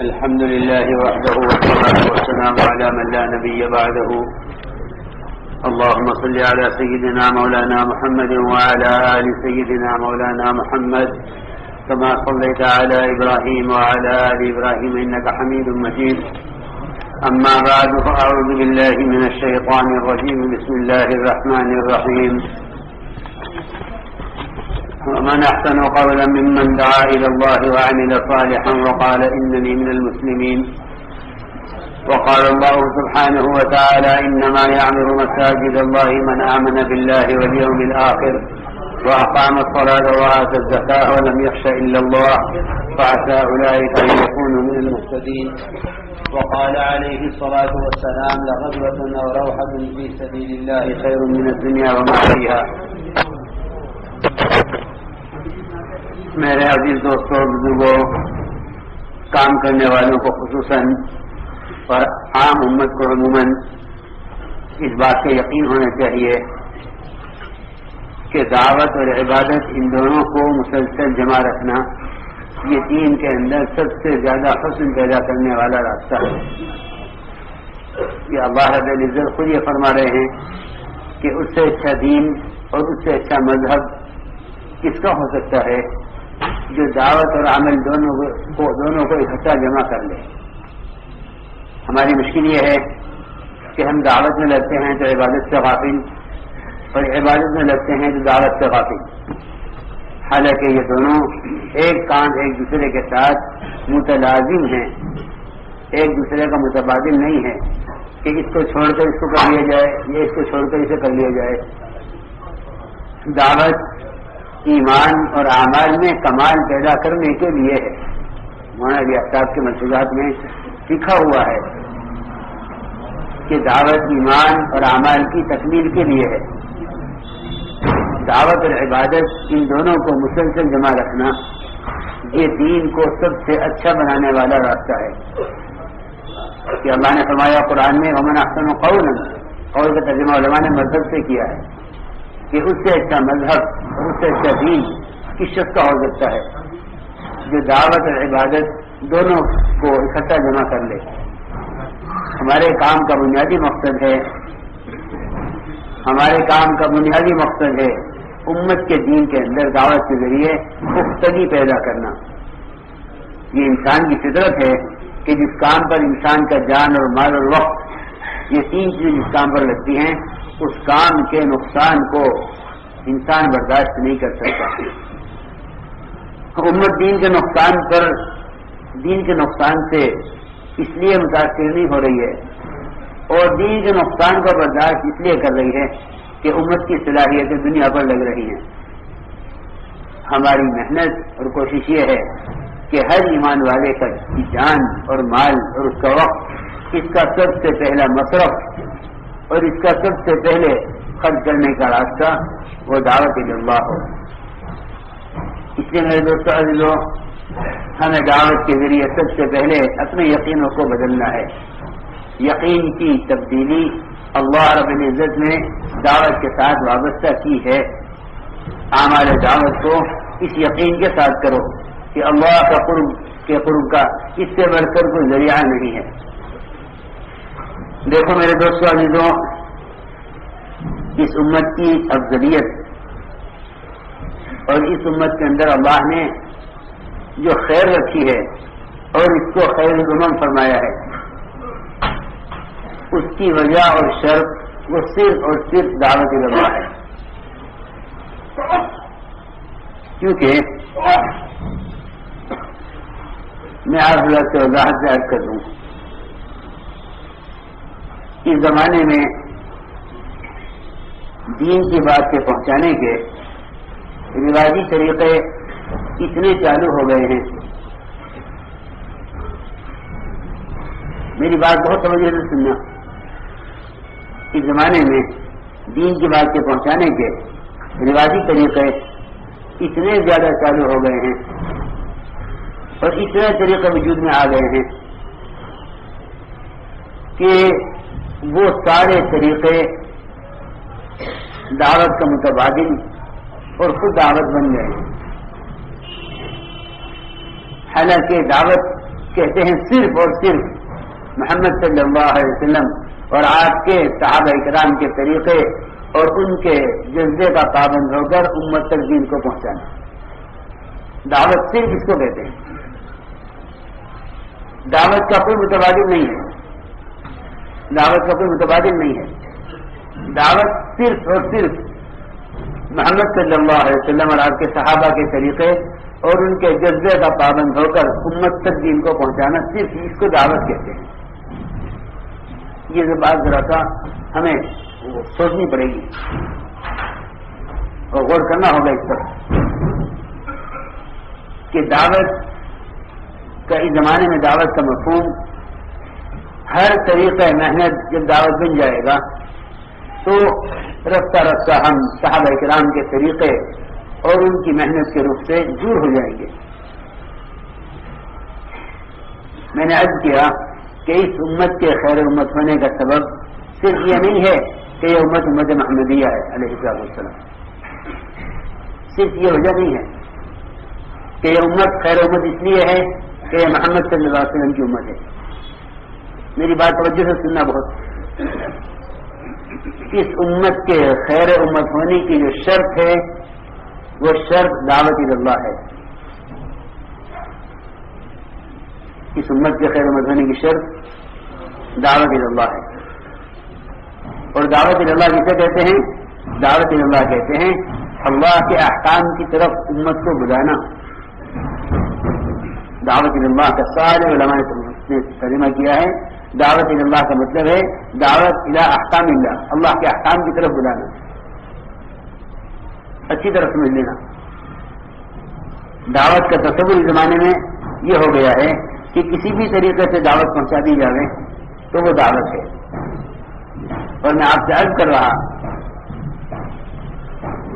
الحمد لله وحده والصلاة والسلام على من لا نبي بعده. اللهم صل على سيدنا مولانا محمد وعلى آل سيدنا مولانا محمد كما صليت على إبراهيم وعلى آل إبراهيم إنك حميد مجيد. أما بعد فأعوذ بالله من الشيطان الرجيم. بسم الله الرحمن الرحيم. ومن أحسن قولا ممن دعا إلى الله وعمل صالحا وقال إنني من المسلمين. وقال الله سبحانه وتعالى إنما يعمر مساجد الله من آمن بالله واليوم الآخر وأقام الصلاة وآتى الزكاة ولم يخش إلا الله فعسى أولئك أن يكونوا من المهتدين. وقال عليه الصلاة والسلام لغدوة أو روحة في سبيل الله خير من الدنيا وما فيها. میرے عزیز دوستوں بزرگوں، کام کرنے والوں کو خصوصاً اور عام امت کو عموماً اس بات کا یقین ہونا چاہیے کہ دعوت اور عبادت ان دونوں کو مسلسل جمع رکھنا یہ دین کے اندر سب سے زیادہ حسن پیدا کرنے والا راستہ ہے. یہ اللہ رب العزت خود یہ فرما رہے ہیں کہ اس سے اچھا دین اور اس سے اچھا مذہب کس کا ہو سکتا ہے جو دعوت اور عمل دونوں کو اکٹھا جمع کر لے. ہماری مشکل یہ ہے کہ ہم دعوت میں لگتے ہیں تو عبادت سے غافل اور عبادت میں لگتے ہیں تو دعوت سے غافل. حالانکہ یہ دونوں ایک کام ایک دوسرے کے ساتھ متلازم ہیں، ایک دوسرے کا متبادل نہیں ہے کہ اس کو چھوڑ کر اس کو کر لیا جائے یا اس کو چھوڑ کر اسے کر لیا جائے. دعوت ایمان اور اعمال میں کمال پیدا کرنے کے لیے ہے. مولانا علی آفتاب کے منصوبات میں لکھا ہوا ہے کہ دعوت ایمان اور اعمال کی تکمیل کے لیے ہے. دعوت اور عبادت ان دونوں کو مسلسل جمع رکھنا یہ دین کو سب سے اچھا بنانے والا راستہ ہے. کہ اللہ نے فرمایا قرآن میں ومن احسن قولا، قول کا ترجمہ علماء نے مذہب سے کیا ہے کہ اس سے اچھا مذہب اور اس سے اچھا دین کس شخص کا ہو سکتا ہے جو دعوت اور عبادت دونوں کو اکٹھا جمع کر لے. ہمارے کام کا بنیادی مقصد ہے امت کے دین کے اندر دعوت کے ذریعے پختگی پیدا کرنا. یہ انسان کی فطرت ہے کہ جس کام پر انسان کا جان اور مال اور وقت یہ تین چیزیں جس کام پر لگتی ہیں اس کام کے نقصان کو انسان برداشت نہیں کر سکتا. امت دین کے نقصان سے اس لیے متاثر نہیں ہو رہی ہے اور دین کے نقصان کو برداشت اس لیے کر رہی ہے کہ امت کی صلاحیتیں دنیا پر لگ رہی ہیں. ہماری محنت اور کوشش یہ ہے کہ ہر ایمان والے کا جان اور مال اور اس کا وقت اس کا سب سے پہلا مصرف اور اس کا سب سے پہلے خرچ کرنے کا راستہ وہ دعوت اللہ ہو. اس لیے میرے دوستوں عزیزوں، ہمیں دعوت کے ذریعے سب سے پہلے اپنے یقینوں کو بدلنا ہے. یقین کی تبدیلی اللہ رب العزت نے دعوت کے ساتھ وابستہ کی ہے. اعمال دعوت کو اس یقین کے ساتھ کرو کہ اللہ کا قرب کا اس سے بڑھ کر کوئی ذریعہ نہیں ہے. دیکھو میرے دوستوں عزیزوں، اس امت کی افضلیت اور اس امت کے اندر اللہ نے جو خیر رکھی ہے اور اس کو خیر الامم فرمایا ہے، اس کی وجہ اور شرط وہ صرف اور صرف دعوت اللہ ہے. کیونکہ میں آپ لوگ سے وضاحت سے عرض کر دوں، اس زمانے میں دین کی بات کے پہنچانے کے رواجی طریقے اتنے چالو ہو گئے ہیں. میری بات بہت توجہ سے سننا. اس زمانے میں دین کی بات کے پہنچانے کے رواجی طریقے اتنے زیادہ چالو ہو گئے ہیں اور اتنے طریقے وجود میں آ گئے ہیں کہ وہ سارے طریقے دعوت کا متبادل اور خود دعوت بن گئے. حالانکہ دعوت کہتے ہیں صرف اور صرف محمد صلی اللہ علیہ وسلم اور آپ کے صحابہ کرام کے طریقے اور ان کے جذبے کا پابند ہو کر امت تک دین کو پہنچانا. دعوت صرف اس کو کہتے ہیں. دعوت کا کوئی متبادل نہیں ہے. دعوت کا کوئی متبادل نہیں ہے. دعوت صرف اور صرف محمد صلی اللہ علیہ وسلم اور آپ کے صحابہ کے طریقے اور ان کے جذبے کا پابند ہو کر امت تک دین کو پہنچانا، صرف اس کو دعوت کہتے ہیں. یہ جو بات ذرا سا ہمیں سوچنی پڑے گی اور غور کرنا ہوگا اس پر کہ دعوت کا اس زمانے میں دعوت کا مفہوم ہر طریقہ محنت جب دعوت بن جائے گا تو رفتہ رفتہ ہم صحابہ کرام کے طریقے اور ان کی محنت کے رخ سے دور ہو جائیں گے. میں نے عرض کیا کہ اس امت کے خیر امت ہونے کا سبب صرف یہ نہیں ہے کہ یہ امت محمدیہ ہے علیہ السلام. صرف یہ وجہ نہیں ہے کہ یہ امت خیر امت اس لیے ہے کہ یہ محمد صلی اللہ علیہ وسلم کی امت ہے. میری بات توجہ سے سننا. بہت اس امت کے خیر امت ہونے کی جو شرط ہے وہ شرط دعوت اللہ ہے. اس امت کے خیر امت ہونے کی شرط دعوت اللہ ہے. اور دعوت اللہ کسے کہتے ہیں؟ دعوت اللہ کہتے ہیں اللہ کے احکام کی طرف امت کو بلانا. دعوت اللہ کا سارے علماء نے ترجمہ کیا ہے. دعوت اللہ کا مطلب ہے دعوت الی احکام اللہ، اللہ کے احکام کی طرف بلانا. اچھی طرح سمجھ لینا. دعوت کا تصور اس زمانے میں یہ ہو گیا ہے کہ کسی بھی طریقے سے دعوت پہنچا دی جائے تو وہ دعوت ہے. اور میں آپ سے عرض کر رہا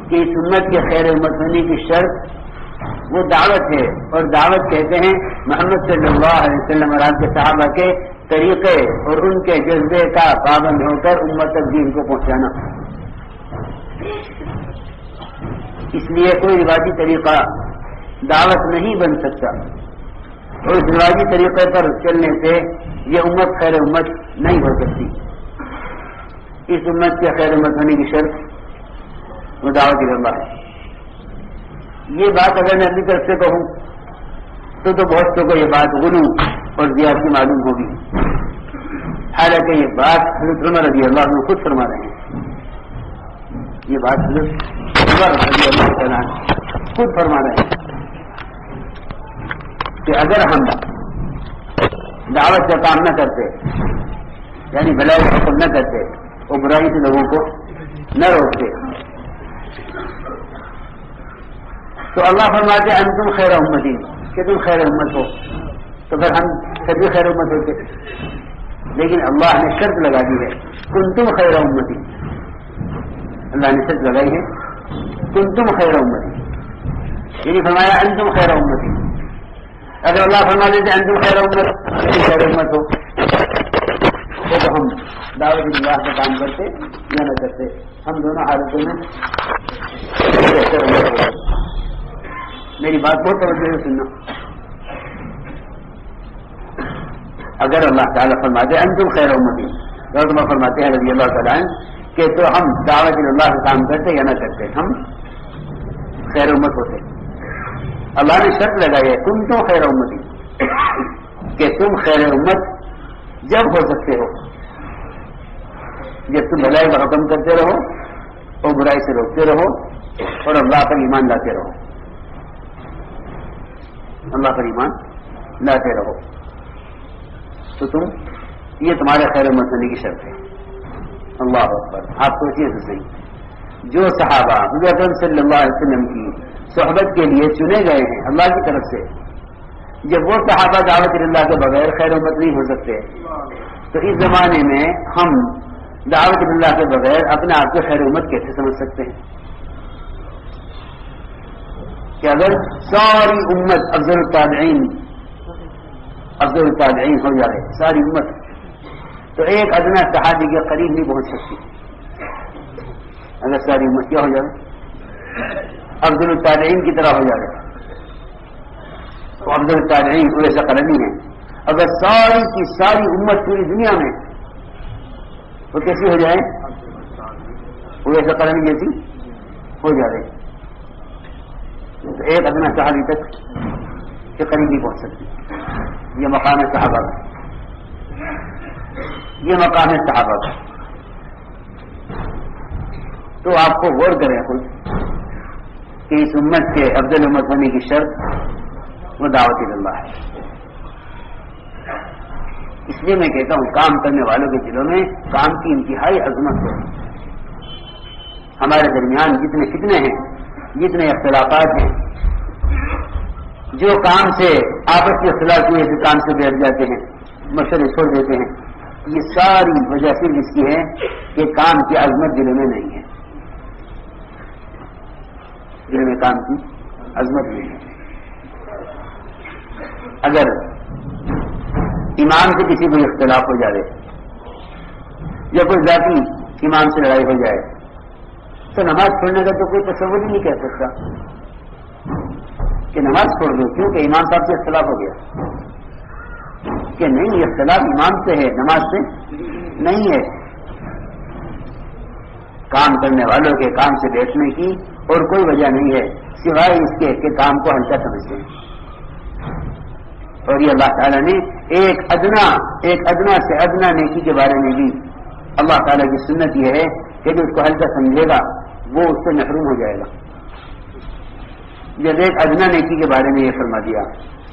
کہ اس امت کے خیر امت ہونے کی شرط وہ دعوت ہے. اور دعوت کہتے ہیں محمد صلی اللہ علیہ وسلم اور آپ کے صحابہ کے طریقے اور ان کے جذبے کا پابند ہو کر امت تک دین کو پہنچانا. اس لیے کوئی رواجی طریقہ دعوت نہیں بن سکتا اور اس رواجی طریقے پر چلنے سے یہ امت خیر امت نہیں ہو سکتی. اس امت کے خیر امت ہونے کی شرط وہ دعوت اللہ ہے. یہ بات اگر میں اپنی طرف سے کہوں تو بہت سے کو یہ بات غلو اور زیادتی معلوم ہوگی. حالانکہ یہ بات حضرت عمر رضی اللہ عنہ خود فرما رہے ہیں. یہ بات حضرت عمر رضی اللہ عنہ خود فرما رہے ہیں کہ اگر ہم دعوت کا کام نہ کرتے، یعنی بھلائی کا حکم نہ کرتے اور برائی سے لوگوں کو نہ روکتے، تو اللہ فرماتے انتم خیر امتی، کہ تم خیر امت ہو. تو پھر ہم سبھی خیر امت ہوتے. لیکن اللہ نے شرط لگا دی ہے کنتم خیر امتی. اللہ نے شرط لگائی ہے کنتم خیر امتی، یعنی فرمایا انتم خیر امتی. اگر اللہ فرما دیتے انتم خیر امت ہو تو ہم دعوت اللہ کا کام کرتے یا نہ کرتے. ہم دونوں حالتوں میں میری بات بہت توجہ سے سننا. اگر اللہ تعالیٰ فرماتے انتم خیر امتی، تو فرماتے ہیں رضی اللہ تعالیٰ کہ تو ہم دعوت اللہ کا کام کرتے یا نہ کرتے ہم خیر امت ہوتے. اللہ نے شرط لگائی ہے کنتم خیر امتی، کہ تم خیر امت جب ہو سکتے ہو جب تم بھلائی کا حکم کرتے رہو اور برائی سے روکتے رہو اور اللہ پر ایمان لاتے رہو. اللہ پر ایمان لاتے رہو تو تم یہ تمہارے خیر امت ہونے کی شرط ہے. اللہ اکبر. آپ سوچیے تو صحیح، جو صحابہ حضرت صلی اللہ علیہ وسلم کی صحبت کے لیے چنے گئے ہیں اللہ کی طرف سے، جب وہ صحابہ دعوت اللہ کے بغیر خیر امت نہیں ہو سکتے تو اس زمانے میں ہم دعوت اللہ کے بغیر اپنے آپ کو خیر امت کیسے سمجھ سکتے ہیں؟ کہ اگر ساری امت افضل التابعین ہو جائے ساری امت، تو ایک ادنا صحابی کے قریب نہیں پہنچ سکتی. اگر ساری امت کیا ہو جائے افضل التابعین کی طرح ہو جائے تو افضل التابعین اویس قرنی ہیں اگر ساری کی ساری امت پوری دنیا میں وہ کیسی ہو جائے، وہ ایسا کرنے جیسی ہو جائے تو ایک ادنا صحابی تک کے قریب نہیں پہنچ سکتی. یہ مقام صحابہ کا، یہ مقام صحابہ کا. تو آپ کو غور کریں خود کہ اس امت کے افضل امت ہونے کی شرط وہ دعوت اللہ ہے. اس لیے میں کہتا ہوں کام کرنے والوں کے دلوں میں کام کی انتہائی عظمت ہے. ہمارے درمیان جتنے فتنے ہیں، جتنے اختلافات ہیں، جو کام سے آپس کے اختلاف ہوئے جو کام سے بیٹھ جاتے ہیں، مشورے چھوڑ دیتے ہیں، یہ ساری وجہ صرف اس کی ہے کہ کام کی عظمت دلوں میں نہیں ہے. دل میں کام کی عظمت نہیں ہے. اگر امام سے کسی کو اختلاف ہو جائے یا کوئی ذاتی امام سے لڑائی ہو جائے تو نماز چھوڑنے کا تو کوئی تصور ہی نہیں کہہ سکتا کہ نماز چھوڑ دو کیونکہ امام صاحب سے اختلاف ہو گیا. کہ نہیں، اختلاف امام سے ہے، نماز سے نہیں ہے. کام کرنے والوں کے کام سے بیٹھنے کی اور کوئی وجہ نہیں ہے سوائے اس کے کہ کام کو ہلکا سمجھتے ہیں. اور یہ اللہ تعالیٰ نے ایک ادنا سے ادنا نیکی کے بارے میں بھی اللہ تعالیٰ کی سنت یہ ہے کہ جو اس کو ہلکا سمجھے گا وہ اس سے محروم ہو جائے گا. جب ایک ادنا نیکی کے بارے میں یہ فرما دیا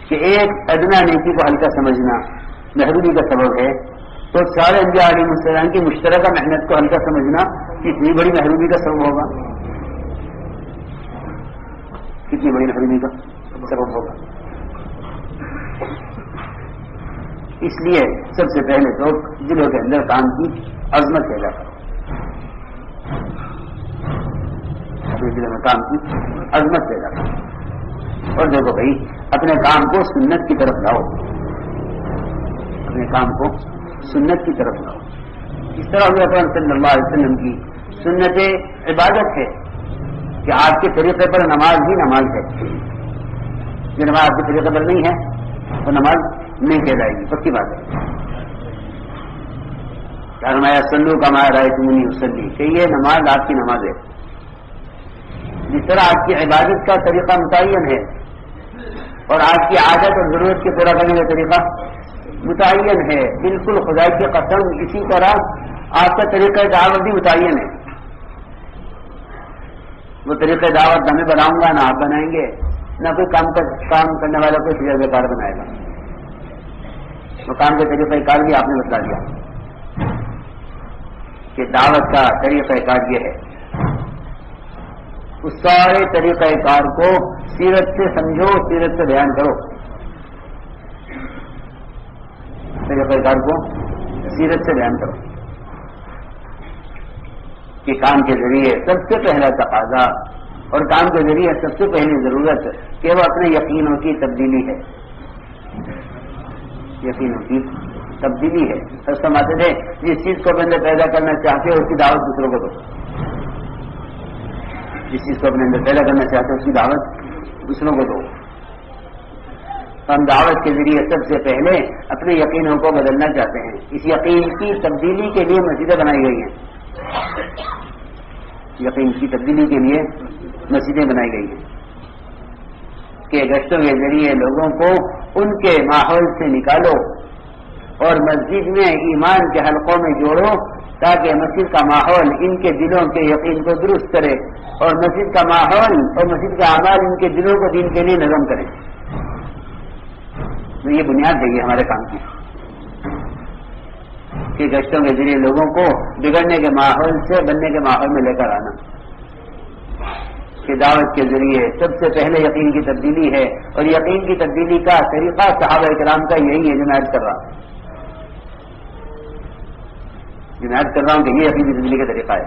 کہ ایک ادنا نیکی کو ہلکا سمجھنا محرومی کا سبب ہے، تو سارے انبیاء علیہ السلام کی مشترکہ محنت کو ہلکا سمجھنا کتنی بڑی محرومی کا سبب ہوگا، کتنی بڑی محرومی کا سبب ہوگا. اس لیے سب سے پہلے تو دلوں کے اندر کام کی عظمت پیدا کرو، اپنے دلوں میں کام کی عظمت پیدا کرو. اور دیکھو بھائی اپنے کام کو سنت کی طرف لاؤ، اپنے کام کو سنت کی طرف لاؤ. اس طرح حضرت صلی اللہ علیہ وسلم کی سنت عبادت ہے کہ آپ کے طریقے پر نماز ہی نماز ہے. جو نماز آپ کے طریقے پر نہیں ہے وہ نماز نہیں کہلائے گی، پکی بات ہے. فرمایا سلو کا مایا رائے تمہیں وسلی کہ یہ نماز آپ کی نماز ہے. جس طرح آپ کی عبادت کا طریقہ متعین ہے اور آپ کی عادت اور ضرورت کے پورا کرنے کا طریقہ متعین ہے، بالکل خدا کی قسم اسی طرح آپ کا طریقہ دعوت بھی متعین ہے. وہ طریقہ دعوت نہ میں بناؤں گا نہ آپ بنائیں گے، نہ کوئی کام کرنے والا کوئی تجربہ کار بنائے گا. وہ کام کے طریقہ کار بھی آپ نے بتلا دیا کہ دعوت کا طریقہ کار یہ ہے. اس سارے طریقہ کار کو سیرت سے سمجھو، سیرت سے بیان کرو. طریقہ کار کو سیرت سے بیان کرو کہ کام کے ذریعے سب سے پہلا تقاضا اور کام کے ذریعے سب سے پہلی ضرورت کہ وہ اپنے یقینوں کی تبدیلی ہے. یقینوں کی تبدیلی ہے. سب سمجھتے تھے جس چیز کو اپنے اندر پیدا کرنا چاہتے ہو اس کی دعوت دوسروں کو دو. جس چیز کو اپنے اندر پیدا کرنا چاہتے ہو اس کی دعوت دوسروں کو دو. ہم دعوت کے ذریعے سب سے پہلے اپنے یقینوں کو بدلنا چاہتے ہیں. اس یقین کی تبدیلی کے لیے مسجدیں بنائی گئی ہیں. یقین کی تبدیلی کے لیے مسجدیں بنائی گئی ہیں کہ گشتوں کے ذریعے لوگوں کو ان کے ماحول سے نکالو اور مسجد میں ایمان کے حلقوں میں جوڑو تاکہ مسجد کا ماحول ان کے دلوں کے یقین کو درست کرے اور مسجد کا ماحول اور مسجد کا اعمال ان کے دلوں کو دین کے لیے نرم کرے. تو یہ بنیاد ہے یہ ہمارے کام کی کہ گشتوں کے ذریعے لوگوں کو بگڑنے کے ماحول سے بننے کے ماحول میں لے کر آنا. کہ دعوت کے ذریعے سب سے پہلے یقین کی تبدیلی ہے اور یقین کی تبدیلی کا طریقہ صحابہ کرام کا یہی ہے جو میں عرض کر رہا ہوں. کہ یہ یقین کی تبدیلی کا طریقہ ہے.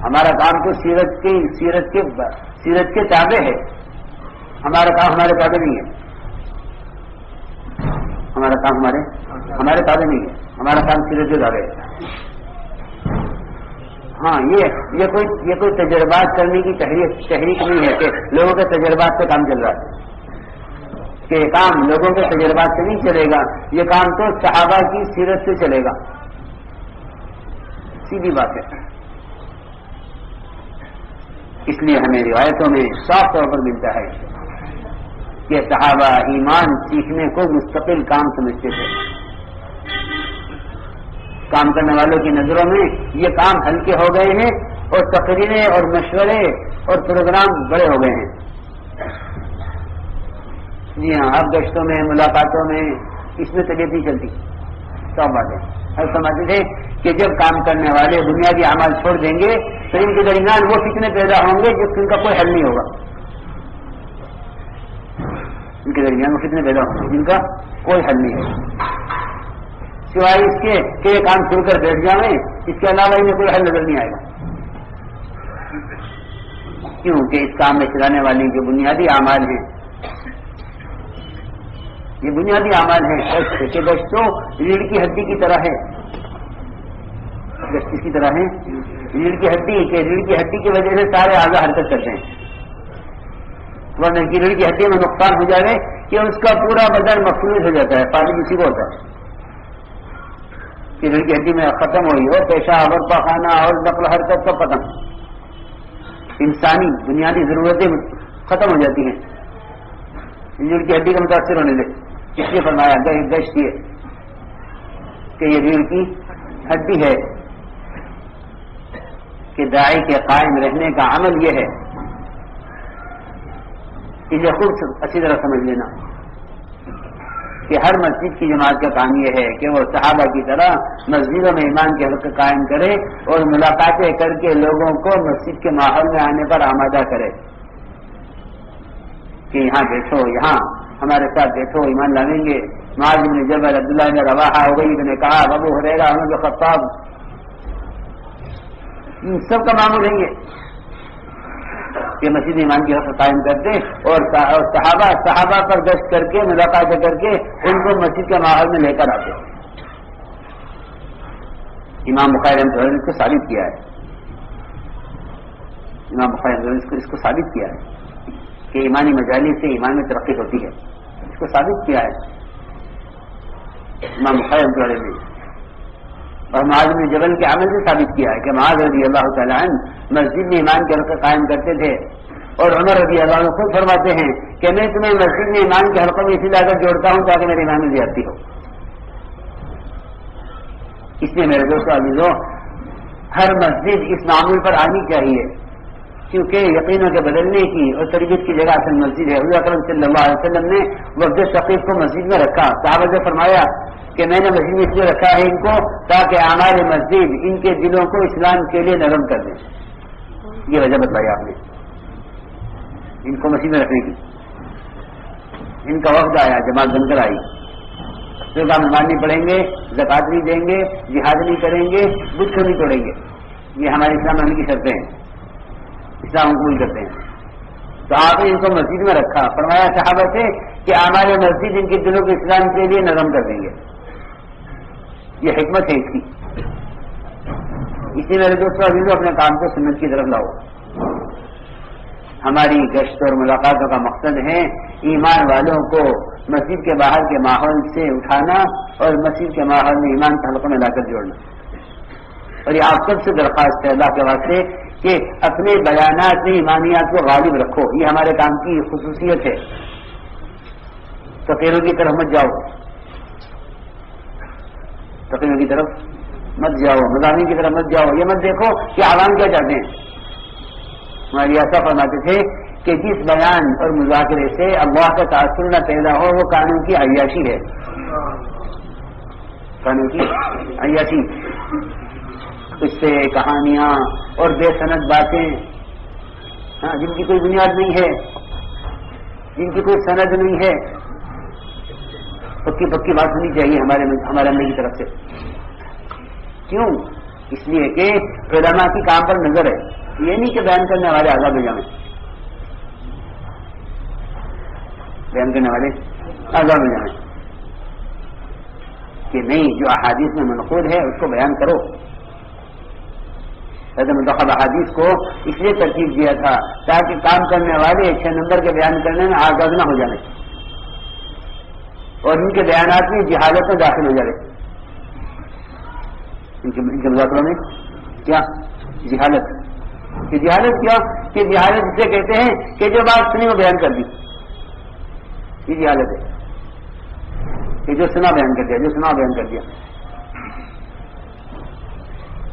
ہمارا کام تو سیرت کے تابع ہے. ہمارا کام ہمارے تابع نہیں ہے. ہمارا کام ہمارے تابع نہیں ہے. ہمارا کام سیرت کے تابع ہے. ہاں یہ کوئی تجربات کرنے کی تحریک نہیں ہے کہ لوگوں کے تجربات سے کام چل رہا ہے کہ یہ کام لوگوں کے تجربات سے نہیں چلے گا، یہ کام تو صحابہ کی سیرت سے چلے گا. سیدھی بات ہے. اس لیے ہمیں روایتوں میں صاف طور پر ملتا ہے کہ صحابہ ایمان سیکھنے کو مستقل کام سمجھتے تھے. کام کرنے والوں کی نظروں میں یہ کام ہلکے ہو گئے ہیں اور تقریریں اور مشورے اور پروگرام بڑے ہو گئے ہیں. جی ہاں، اب گشتوں میں ملاقاتوں میں اس میں طبیعت نہیں چلتی. سب بات ہے. ہم سمجھتے تھے کہ جب کام کرنے والے بنیادی اعمال چھوڑ دیں گے تو ان کے درمیان وہ فتنے پیدا ہوں گے جن کا کوئی حل نہیں ہوگا. ان کے درمیان وہ فتنے پیدا ہوں گے جن کا کوئی حل نہیں ہوگا، سوائے اس کے کہ یہ کام چھوڑ کر بیٹھ جائیں. اس کے علاوہ انہیں کوئی حل نظر نہیں آئے گا. کیونکہ اس کام میں چلانے والی جو بنیادی اعمال ہیں، یہ بنیادی اعمال ہیں. کہ گشت تو ریڑھ کی ہڈی کی طرح ہے. گشت کس کی طرح ہے؟ ریڑھ کی ہڈی. کہ ریڑھ کی ہڈی کی وجہ سے سارے اعضاء حرکت کرتے ہیں، ورنہ کی ریڑھ کی ہڈی میں نقصان ہو جائے کہ اس کا پورا بدن مفلوج ہو جاتا ہے. پانی کسی کو ہوتا ہے کہ ریڑھ کی ہڈی میں ختم ہوئی ہو، پیشاب اور پخانہ اور نقل حرکت کا ختم، انسانی بنیادی ضرورتیں ختم ہو جاتی ہیں ریڑھ کی ہڈی کا متاثر ہونے سے. اس لیے فرمایا گشت یہ کہ یہ ریڑھ کی ہڈی ہے کہ داعی کے قائم رہنے کا عمل یہ ہے. اسے خود اچھی طرح سمجھ لینا کہ ہر مسجد کی جماعت کا کام یہ ہے کہ وہ صحابہ کی طرح مسجدوں میں ایمان کے حق قائم کرے اور ملاقاتیں کر کے لوگوں کو مسجد کے ماحول میں آنے پر آمادہ کرے کہ یہاں بیٹھو، یہاں ہمارے ساتھ بیٹھو، ایمان لائیں گے. معاذ بن جبل، عبداللہ بن رواحہ، ابی بن کعب، ابو ہریرہ، عمر بن خطاب، ان سب کا معمول ہے یہ کہ مسجد ایمان کی حق قائم کرتے اور صحابہ پر گشت کر کے ملاقاتیں کر کے ان کو مسجد کے ماحول میں لے کر آتے. امام بخاری رحمۃ اللہ نے اس کو ثابت کیا ہے. امام بخاری رحمۃ اللہ نے اس کو ثابت کیا ہے کہ ایمانی مجالس سے ایمان میں ترقی ہوتی ہے. اس کو ثابت کیا ہے امام بخاری رحمۃ اللہ نے، اور معاذ بن جبل کے عمل سے ثابت کیا ہے کہ معاذ رضی اللہ تعالیٰ عنہ مسجد میں ایمان کے حلقے قائم کرتے تھے اور عمر رضی اللہ عنہ خود فرماتے ہیں کہ میں تمہیں مسجد میں ایمان کے حلقوں میں اسی لا کر جوڑتا ہوں تاکہ میرے ایمان میں زیادتی ہو. اس لیے میرے دوستوں عزیزوں، ہر مسجد اس معمول پر آنی چاہیے کیونکہ یقینوں کے بدلنے کی اور تربیت کی جگہ اصل مسجد ہے. حضور اکرم صلی اللہ علیہ وسلم نے وفد ثقیف کو مسجد میں رکھا. صحابہ سے فرمایا کہ میں نے مسجد میں اس لیے رکھا ہے ان کو تاکہ اعمال مسجد ان کے دلوں کو اسلام کے لیے نرم کر دیں. یہ وجہ بتائی آپ نے ان کو مسجد میں رکھنے کی. ان کا وقت آیا، جماعت بن کر آئی، جو کام نماز نہیں پڑھیں گے، زکات نہیں دیں گے، جہاد نہیں کریں گے، بت کو نہیں توڑیں گے. یہ ہمارے اسلام آنے کی شرطیں ہیں، اسلام قبول کرتے ہیں. تو آپ نے ان کو مسجد میں رکھا. فرمایا صحابہ سے کہ اعمال مسجد ان کے دلوں کو اسلام کے لیے نرم کر دیں گے. یہ حکمت ہے اس کی. اسی میرے دوستوں عزیزوں، اپنے کام کو سنت کی طرف لاؤ. ہماری گشت اور ملاقاتوں کا مقصد ہے ایمان والوں کو مسجد کے باہر کے ماحول سے اٹھانا اور مسجد کے ماحول میں ایمان کے حلقوں میں لا کر جوڑنا. اور یہ آپ سب سے درخواست ہے اللہ کے واسطے کہ اپنے بیانات میں ایمانیات کو غالب رکھو. یہ ہمارے کام کی خصوصیت ہے. تقریروں کی طرف مت جاؤ، تقریروں کی طرف مت جاؤ، مضامین کی طرف مت جاؤ. یہ مت دیکھو کہ عوام کیا چاہتے ہیں. ہماری ایسا فرماتے تھے کہ جس بیان اور مذاکرے سے اللہ کا تاثر نہ پیدا ہو وہ قانون کی عیاشی ہے. قانون کی عیاشی، قصے، کہانیاں اور بے سند باتیں، جن کی کوئی بنیاد نہیں ہے، جن کی کوئی سند نہیں ہے. پکی پکی بات ہونی چاہیے ہمارے اندر کی طرف سے. کیوں؟ اس لیے کہ علماء کی کام پر نظر ہے. یہ نہیں کہ بیان کرنے والے آزاد ہو جائیں، بیان کرنے والے آزاد ہو جائیں کہ نہیں، جو احادیث میں منقول ہے اس کو بیان کرو. منتخب احادیث کو اس لیے ترتیب دیا تھا تاکہ کام کرنے والے 6 نمبر کے بیان کرنے میں آزاد نہ ہو جائیں. اور ان کے بیانات میں جہالت میں داخل ہو جائے. ان کے مذاکروں میں کیا جہالت کہ جہالت کیا کہ جہالت اسے کہتے ہیں کہ جو بات سنی وہ بیان کر دی. یہ جہالت ہے کہ جو سنا بیان کر دیا، جو سنا بیان کر دیا.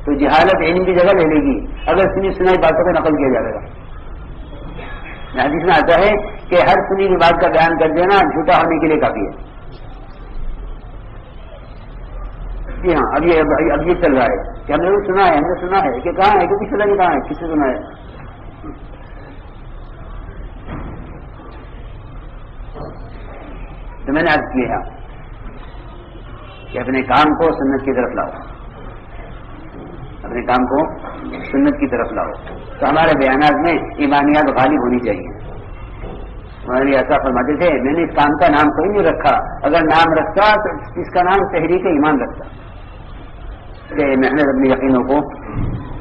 تو جہالت علم کی جگہ لے لے گی اگر سنی سنائی باتوں کو نقل کیا جائے گا. حدیث میں آتا ہے کہ ہر سنی کی بات کا بیان کر دینا جھوٹا ہونے کے لیے کافی ہے. جی ہاں، اب یہ چل رہا ہے کہ ہم نے وہ سنا ہے، ہم نے سنا ہے کہ کہاں ہے، کہ کسی نے کہا ہے، کس سے سنا ہے. تو میں نے عرض کیا کہ اپنے کام کو سنت کی طرف لاؤ، اپنے کام کو سنت کی طرف لاؤ. تو ہمارے بیانات میں ایمانیات غالب ہونی چاہیے. ہمارے ایسا فرماتے تھے میں نے اس کام کا نام کوئی نہیں رکھا، اگر نام رکھتا تو اس کا نام تحریک ایمان رکھتا کہ محنت اپنے یقینوں کو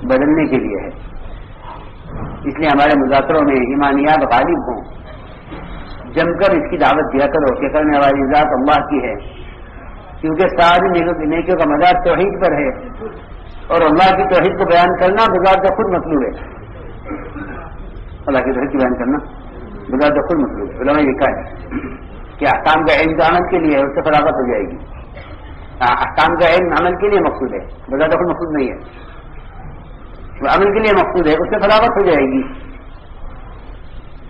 بدلنے کے لیے ہے. اس لیے ہمارے مذاکروں میں ایمانیات غالب ہوں، جم کر اس کی دعوت دیا کرو کہ کرنے والی ذات اللہ کی ہے، کیونکہ ساری نیکیوں کا مدار توحید پر ہے اور اللہ کی توحید کو بیان کرنا بذات خود مطلوب ہے. اللہ کی توحید کو بیان کرنا بذات خود مطلوب ہے. علماء نے لکھا ہے کہ احکام کا علم عمل کے لیے اس سے فراغت ہو جائے گی. احکام کا علم عمل کے لیے مقصود ہے، بذات خود مقصود نہیں ہے. عمل کے لیے مقصود ہے، اس سے فراغت ہو جائے گی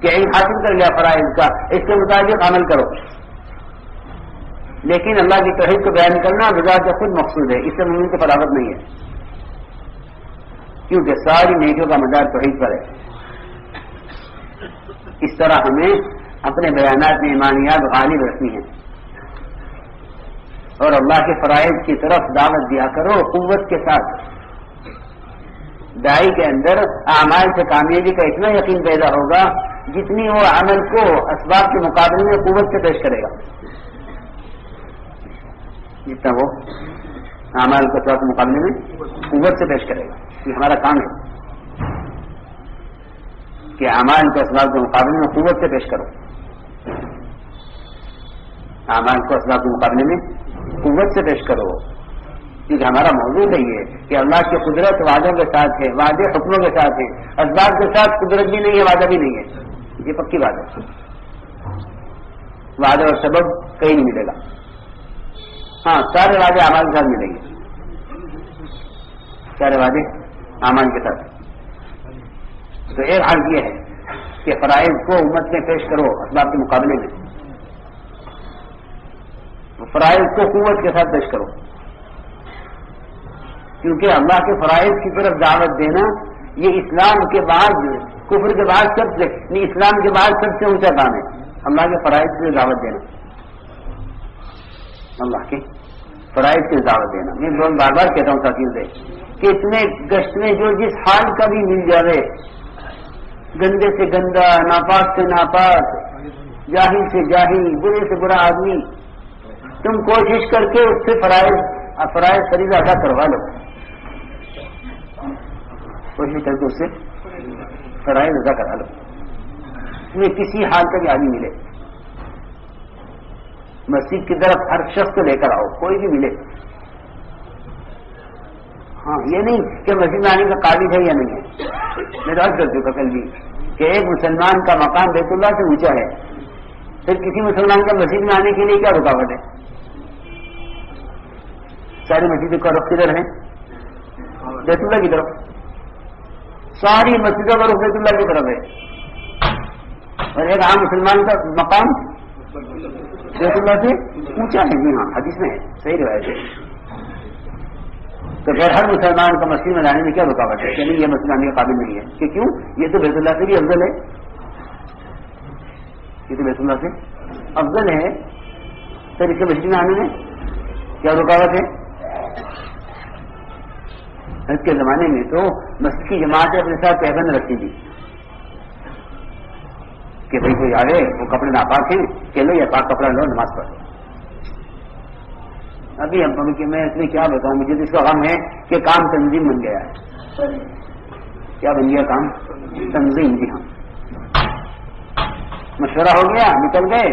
کہ علم حاصل کر لیا فرائض کا، اس کے مطابق عمل کرو. لیکن اللہ کی توحید کو بیان کرنا بذات خود مقصود ہے، اس سے مومن کی فراغت نہیں ہے، کیونکہ ساری نیکیوں کا مدار توحید پر ہے. اس طرح ہمیں اپنے بیانات میں ایمانیات غالب رکھنی ہے اور اللہ کے فرائض کی طرف دعوت دیا کرو قوت کے ساتھ. دائی کے اندر اعمال سے کامیابی کا اتنا یقین پیدا ہوگا جتنی وہ عمل کو اسباب کے مقابلے میں قوت سے پیش کرے گا، جتنا وہ اعمال کو اسباب کے مقابلے میں قوت سے پیش کرے گا. یہ ہمارا کام ہے کہ اعمال کو اسباب کے مقابلے میں قوت سے پیش کرو. اعمال کو اسباب کے مقابلے میں قوت سے پیش کرو، کیونکہ ہمارا موضوع ہے یہ کہ اللہ کی قدرت وعدوں کے ساتھ ہے، وعدے حکموں کے ساتھ ہے، اسباب کے ساتھ قدرت بھی نہیں ہے، وعدہ بھی نہیں ہے. یہ پکی بات ہے. وعدہ اور سبب کہیں نہیں ملے گا. ہاں سارے وعدے اعمال کے ساتھ ملیں گے، سارے وعدے اعمال کے ساتھ. تو ایک حال یہ ہے کہ فرائض کو امت میں پیش کرو اسباب کے مقابلے میں، فرائض کو قوت کے ساتھ پیش کرو، کیونکہ اللہ کے فرائض کی طرف دعوت دینا یہ اسلام کے بعد، کفر کے بعد سب سے نہیں، اسلام کے بعد سب سے اونچا کام ہے. اللہ کے فرائض کی دعوت دینا، اللہ کے فرائض کی دعوت دینا. میں بار بار کہتا ہوں ساتھیوں سے کہ اتنے گشت میں جو جس حال کا بھی مل جائے، گندے سے گندا، ناپاک سے ناپاک، جاہل سے جاہل، برے سے برا آدمی، تم کوشش کر کے اس سے فرائض فریضہ ادا کروا لو. کوشش کر کے اس سے فرائض ادا کرا لو. تمہیں کسی حال کا بھی آدمی ملے، مسجد کی طرف ہر شخص کو لے کر آؤ، کوئی بھی ملے. ہاں یہ نہیں کہ مسجد میں آنے کا قابل ہے یا نہیں ہے. میں تو عرض کر چکا کل بھی کہ ایک مسلمان کا مقام بیت اللہ سے اونچا ہے، پھر کسی مسلمان کا مسجد میں آنے کے لیے کیا رکاوٹ ہے؟ ساری مسجدوں کا رخ کدھر ہے؟ بیت اللہ کی طرف. ساری مسجدوں کا رخ بیت اللہ کی طرف ہے، اور ایک عام مسلمان کا مقام بیت اللہ سے اونچا ہے. جی ہاں حدیث میں ہے، صحیح روایت ہے. تو پھر ہر مسلمان کا مسجد میں لانے میں کیا رکاوٹ ہے کہ نہیں یہ مسجد آنے کے قابل نہیں ہے؟ کہ کیوں؟ یہ تو بیت اللہ سے بھی افضل ہے، یہ تو بیت اللہ سے افضل ہے، پھر اس کے مسجد میں آنے میں کیا رکاوٹ ہے؟ اس کے زمانے میں تو مسجد کی جماعت اپنے ساتھ پیبند رکھتی تھی کہ بھائی کوئی آ گئے وہ کپڑے ناپاک ہیں کہ لو یا پاک کپڑا لو نماز پڑھو. ابھی میں اس میں کیا بتاؤں، مجھے اس کا غم ہے کہ کام تنظیم بن گیا ہے. کیا بن گیا کام؟ تنظیم. جی ہاں، مشورہ ہو گیا، نکل گئے،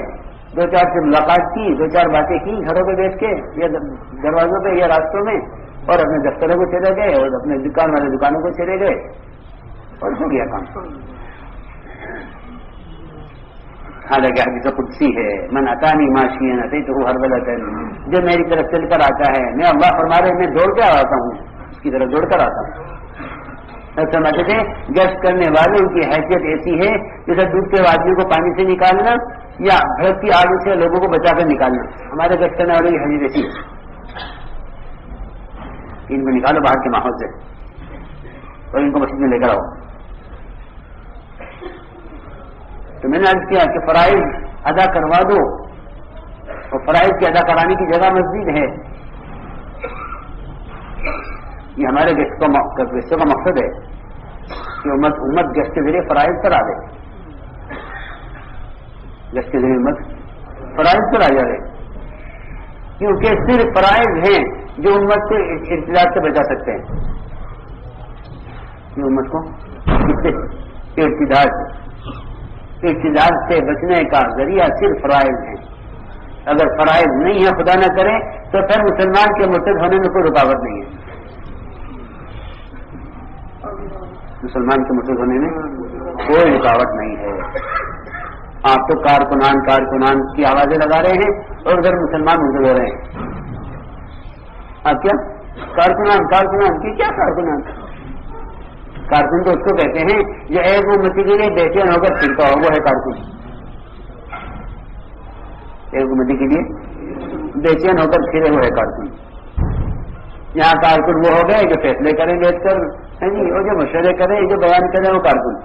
دو چار سے ملاقات کی، دو چار باتیں کی گھروں پہ بیٹھ کے یا دروازوں پہ یا راستوں میں، اور اپنے دفتروں کو چلے گئے اور اپنے دکان والے دکانوں کو چلے گئے اور ہو گیا کام. حالانکہ حدیث قدسی ہے، من اتانی ماشیا اتیتہ ہرولۃ، جو میری طرف چل کر آتا ہے، میں اللہ فرما رہے میں دوڑ کر آتا ہوں، اس کی طرف دوڑ کر آتا ہوں. سمجھتے تھے گشت کرنے والوں کی حیثیت ایسی ہے جیسے ڈوبتے ہوئے آدمی کو پانی سے نکالنا یا بھڑکتی آگ سے لوگوں کو بچا کر نکالنا. ہمارے گشت کرنے والوں کی حیثیت ایسی ہے، ان کو نکالو باہر کے ماحول سے اور ان کو مسجد میں لے کر آؤ. تو میں نے عرض کیا کہ فرائض ادا کروا دو، اور فرائض کی ادا کرانے کی جگہ مسجد ہے. یہ ہمارے گشتوں کا مقصد ہے کہ امت گشت کے ذریعے فرائض پر آ جائے، گشت کے ذریعے امت فرائض پر آ جائے، کیونکہ صرف فرائض ہیں جو امت کو ارتداد سے بچا سکتے ہیں. یہ امت کو ارتداد سے بچنے کا ذریعہ صرف فرائض ہیں. اگر فرائض نہیں ہے، خدا نہ کرے، تو پھر مسلمان کے مرتد ہونے میں کوئی رکاوٹ نہیں ہے. مسلمان کے مرتد ہونے میں کوئی رکاوٹ نہیں ہے. آپ تو کارکنان کی آوازیں لگا رہے ہیں اور ادھر مسلمان مرتد ہو رہے ہیں. آپ کیا کارکنان کی کیا کارکنان؟ کارکن تو اس کو کہتے ہیں جو ایک امتی کے لیے بے چین ہو کر پھرتا ہو، وہ ہے کارکن. ایک امتی کے لیے بے چین ہو کر پھرے ہوئے کارکن. یہاں کارکن وہ ہو گئے جو فیصلے کریں بیٹھ کر، اور جو مشورے کریں، جو بیان کریں، وہ کارکن.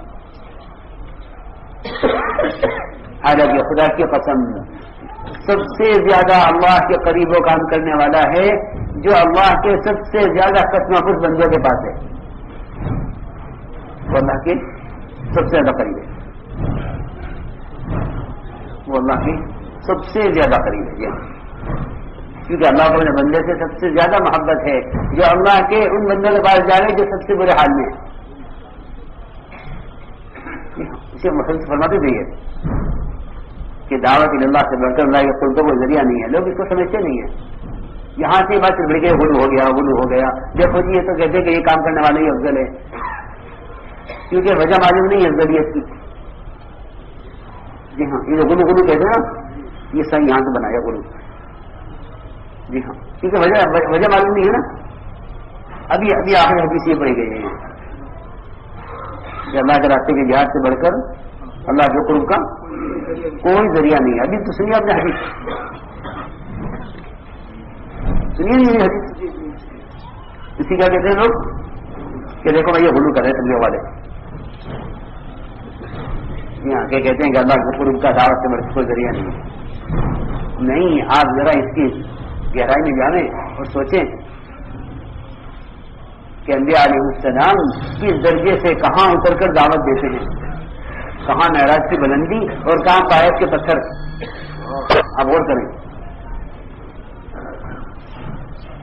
حالانکہ خدا کی قسم سب سے زیادہ اللہ کے قریب و کام کرنے والا ہے جو اللہ کے سب سے زیادہ محفوظ بندوں کے پاس ہے. وہ اللہ کے سب سے زیادہ قریب ہے، وہ اللہ کے سب سے زیادہ قریب ہے. کیونکہ اللہ کو اپنے بندے سے سب سے زیادہ محبت ہے جو اللہ کے ان بندوں کے پاس جا رہے جو سب سے برے حال میں ہیں. اسے محسوس فرماتے تھے کہ دعوت اللہ سے بڑھ کر اللہ کے قرب کو ذریعہ نہیں ہے. لوگ اس کو سمجھتے نہیں ہیں. یہاں سے بات بڑھ گئے، غلو ہو گیا. دیکھو جی یہ تو کہتے ہیں کہ یہ کام کرنے والا ہی افضل ہے، کیونکہ وجہ معلوم نہیں ہے افضلیت کی. جی ہاں، یہ غلو کہتے ہیں نا، یہ صحیح یہاں سے بنایا غلو. جی ہاں، کیونکہ وجہ معلوم نہیں ہے نا. ابھی آخر حدیث یہ پڑھی گئی ہے کہ اللہ کے راستے کے جہاد سے بڑھ کر اللہ کے قرب کا کوئی ذریعہ نہیں ہے. ابھی تو سنیے اپنے حدیث، سنیے نہیں حدیث. اسی کیا کہتے ہیں لوگ کہ دیکھو بھائی یہ غلو کر رہے تبلیغ والے. یہاں کے کہتے ہیں کہ اللہ کے قرب کا دعوت سے بڑھ کر کوئی ذریعہ نہیں ہے. نہیں، آپ ذرا اس کی گہرائی میں جانیں اور سوچیں کہ انبیاء علیہ السلام کس درجے سے کہاں اتر کر دعوت دیتے ہیں، کہاں معراج کی بلندی اور کہاں قائد کے پتھر. آپ غور کریں،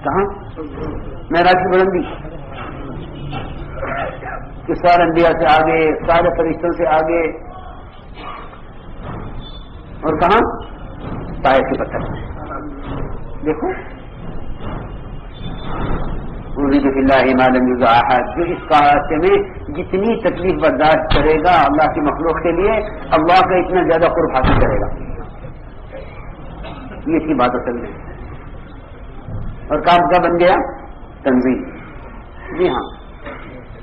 کہاں معراج کی بلندی، کہ سارے انبیاء سے آگے، سارے فرشتوں سے آگے، اور کہاں قائد کے پتھر. دیکھو اللہ جو اس راستے میں جتنی تکلیف برداشت کرے گا اللہ کی مخلوق کے لیے، اللہ کا اتنا زیادہ قرب حاصل کرے گا. یہ کی بات اصل میں. اور کام کیا بن گیا؟ تنظیم. جی ہاں،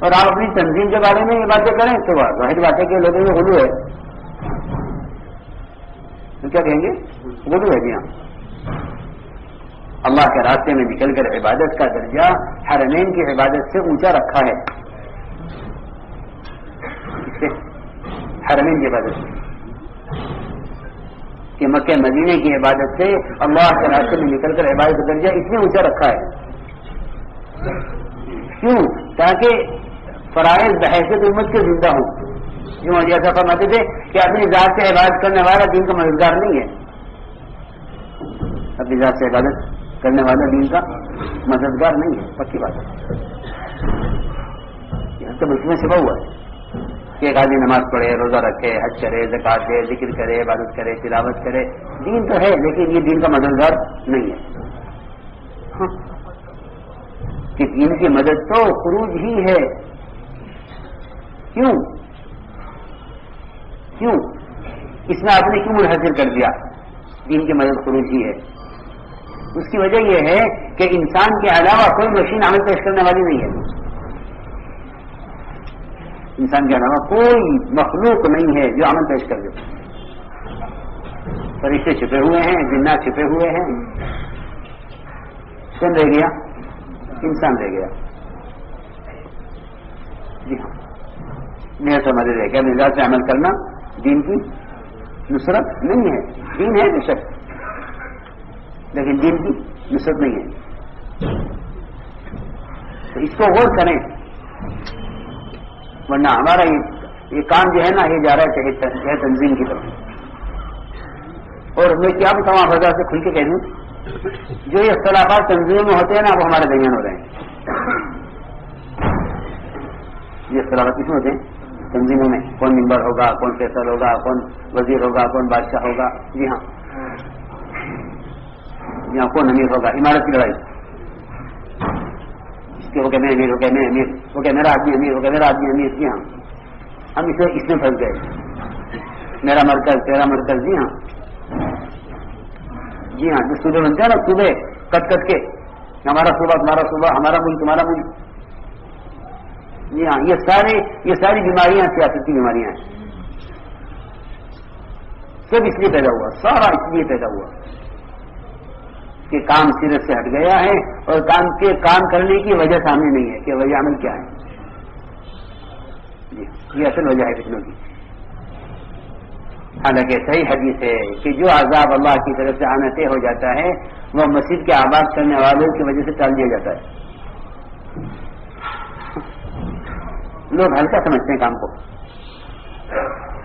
اور آپ اپنی تنظیم کے بارے میں یہ باتیں کریں تو واحد بات ہے کہ لوگوں میں غلو ہے. تو کیا کہیں گے؟ غلو ہے. جی ہاں، اللہ کے راستے میں نکل کر عبادت کا درجہ حرمین کی عبادت سے اونچا رکھا ہے. اس سے حرمین کی عبادت سے، کہ مکہ مدینے کی عبادت سے اللہ کے راستے میں نکل کر عبادت کا درجہ اس لیے اونچا رکھا ہے. کیوں؟ تاکہ فرائض بحیثیت امت کے زندہ ہوں. جو جیسا فرماتے تھے کہ اپنی ذات سے عبادت کرنے والا دین کا مددگار نہیں ہے. اپنی ذات سے عبادت کرنے والا دین کا مددگار نہیں ہے. پکی بات ہے، یہاں تو اس میں چھپا ہوا ہے. کہ ایک آدمی نماز پڑھے، روزہ رکھے، حج کرے، زکات دے، ذکر کرے، عبادت کرے، تلاوت کرے، دین تو ہے لیکن یہ دین کا مددگار نہیں ہے. ہاں کہ دین کی مدد تو خروج ہی ہے. کیوں اس میں آپ نے کیوں منحصر کر دیا دین کی مدد خروج ہی ہے؟ اس کی وجہ یہ ہے کہ انسان کے علاوہ کوئی مشین عمل پیش کرنے والی نہیں ہے. انسان کے علاوہ کوئی مخلوق نہیں ہے جو عمل پیش کر دے. فرشتے چھپے ہوئے ہیں، جنات چھپے ہوئے ہیں. کون رہ گیا؟ انسان رہ گیا. جی ہاں، میرے سمجھ رہ گیا مزاج سے عمل کرنا دین کی نصرت نہیں ہے. دین ہے بے شک لیکن دین کی نصرت نہیں ہے. تو اس کو غور کریں، ورنہ ہمارا یہ کام جو ہے نا یہ جا رہا ہے تنظیم کی طرف. اور میں کیا بتاؤں آپ حضرات سے کھل کے کہہ دوں، جو یہ اختلافات تنظیم میں ہوتے ہیں نا وہ ہمارے درمیان ہو رہے ہیں. یہ اختلافات کس میں ہوتے ہیں؟ تنظیموں میں. کون ممبر ہوگا، کون فیصل ہوگا، کون وزیر ہوگا، کون بادشاہ ہوگا. جی ہاں، یہاں کون امیر ہوگا. عمارت کی لڑائی، ہو گیا میں امیر، ہو گیا میں امیر، ہو گیا میرا آدمی امیر، ہو گیا میرا آدمی امیر. جی ہاں، ہم اس میں پھنس گئے. میرا مرکز، تیرا مرکز. جی ہاں، جی ہاں، جو صوبے بنتے ہیں نا، صوبے کٹ کے، ہمارا صوبہ تمہارا صوبہ، ہمارا ملک تمہارا ملک. جی ہاں، یہ ساری بیماریاں سیاست کی بیماریاں ہیں. سب اس لیے پیدا ہوا، سارا اس لیے پیدا ہوا کہ کام سیرت سے ہٹ گیا ہے اور کام کرنے کی وجہ سامنے نہیں ہے کہ وجہ عمل کیا ہے. یہ اصل وجہ ہے فتنوں کی. حالانکہ صحیح حدیث ہے کہ جو عذاب اللہ کی طرف سے آنا طے ہو جاتا ہے وہ مسجد کے آباد کرنے والوں کی وجہ سے ٹال دیا جاتا ہے. لوگ ہلکا سمجھتے ہیں کام کو،